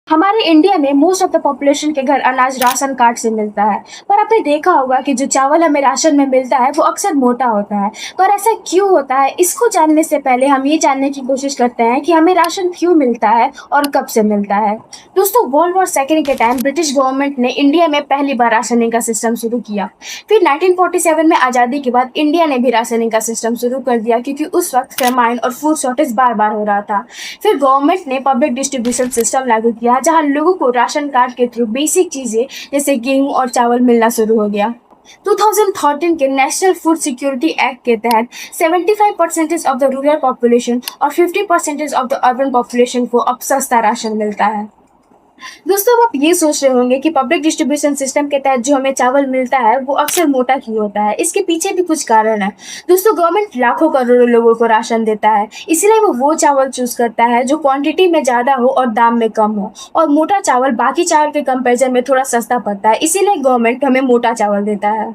हमारे इंडिया में most of the population के घर अनाज राशन कार्ड से मिलता है। पर आपने देखा होगा कि जो चावल हमें राशन में मिलता है वो अक्सर मोटा होता है। पर ऐसा क्यों होता है, इसको जानने से पहले हम ये जानने की कोशिश करते हैं कि हमें राशन क्यों मिलता है और कब से मिलता है। दोस्तों, वर्ल्ड वॉर सेकेंड के टाइम ब्रिटिश गवर्नमेंट ने इंडिया में पहली बार राशनिंग का सिस्टम शुरू किया। फिर 1947 में आज़ादी के बाद इंडिया ने भी राशनिंग का सिस्टम शुरू कर दिया, क्योंकि उस वक्त फेमाइन और फूड शॉर्टेज बार बार हो रहा था। फिर गवर्नमेंट ने पब्लिक डिस्ट्रीब्यूशन सिस्टम लागू किया, जहां लोगों को राशन कार्ड के थ्रू बेसिक चीजें जैसे गेहूं और चावल मिलना शुरू हो गया। 2013 के नेशनल फूड सिक्योरिटी एक्ट के तहत 75% ऑफ द रूरल पॉपुलेशन और 50% ऑफ द अर्बन पॉपुलेशन को अब सस्ता राशन मिलता है। दोस्तों, अब आप ये सोच रहे होंगे कि पब्लिक डिस्ट्रीब्यूशन सिस्टम के तहत जो हमें चावल मिलता है वो अक्सर मोटा क्यों होता है। इसके पीछे भी कुछ कारण है। दोस्तों, गवर्नमेंट लाखों करोड़ों लोगों को राशन देता है, इसीलिए वो चावल चूज करता है जो क्वांटिटी में ज्यादा हो और दाम में कम हो। और मोटा चावल बाकी चावल के कंपैरिजन में थोड़ा सस्ता पड़ता है, इसीलिए गवर्नमेंट हमें मोटा चावल देता है।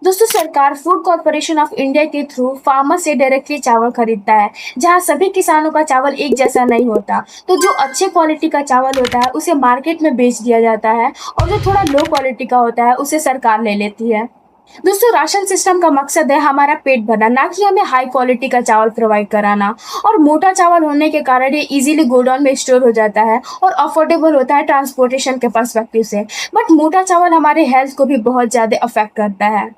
दोस्तों, सरकार फूड कॉर्पोरेशन ऑफ इंडिया के थ्रू फार्मर से डायरेक्टली चावल खरीदता है, जहां सभी किसानों का चावल एक जैसा नहीं होता। तो जो अच्छे क्वालिटी का चावल होता है उसे मार्केट में बेच दिया जाता है, और जो थोड़ा लो क्वालिटी का होता है उसे सरकार ले लेती है। दोस्तों, राशन सिस्टम का मकसद है हमारा पेट भरना, ना कि हमें हाई क्वालिटी का चावल प्रोवाइड कराना। और मोटा चावल होने के कारण ये इजीली गोडाउन में स्टोर हो जाता है और अफोर्डेबल होता है ट्रांसपोर्टेशन के पर्सपेक्टिव से। बट मोटा चावल हमारे हेल्थ को भी बहुत ज़्यादा अफेक्ट करता है।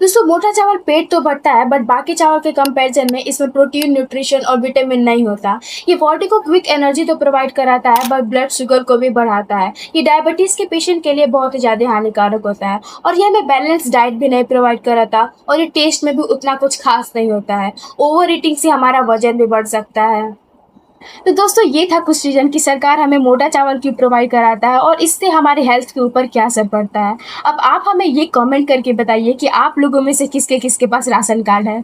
दोस्तों, मोटा चावल पेट तो भरता है, बट बाकी चावल के कंपैरिजन में इसमें प्रोटीन, न्यूट्रिशन और विटामिन नहीं होता। ये बॉडी को क्विक एनर्जी तो प्रोवाइड कराता है, बट ब्लड शुगर को भी बढ़ाता है। ये डायबिटीज के पेशेंट के लिए बहुत ही ज्यादा हानिकारक होता है, और ये हमें बैलेंस डाइट भी नहीं प्रोवाइड कराता, और ये टेस्ट में भी उतना कुछ खास नहीं होता है। ओवर ईटिंग से हमारा वजन भी बढ़ सकता है। तो दोस्तों, ये था कुछ रीजन कि सरकार हमें मोटा चावल क्यों प्रोवाइड कराता है और इससे हमारे हेल्थ के ऊपर क्या असर पड़ता है। अब आप हमें ये कमेंट करके बताइए कि आप लोगों में से किसके किसके पास राशन कार्ड है।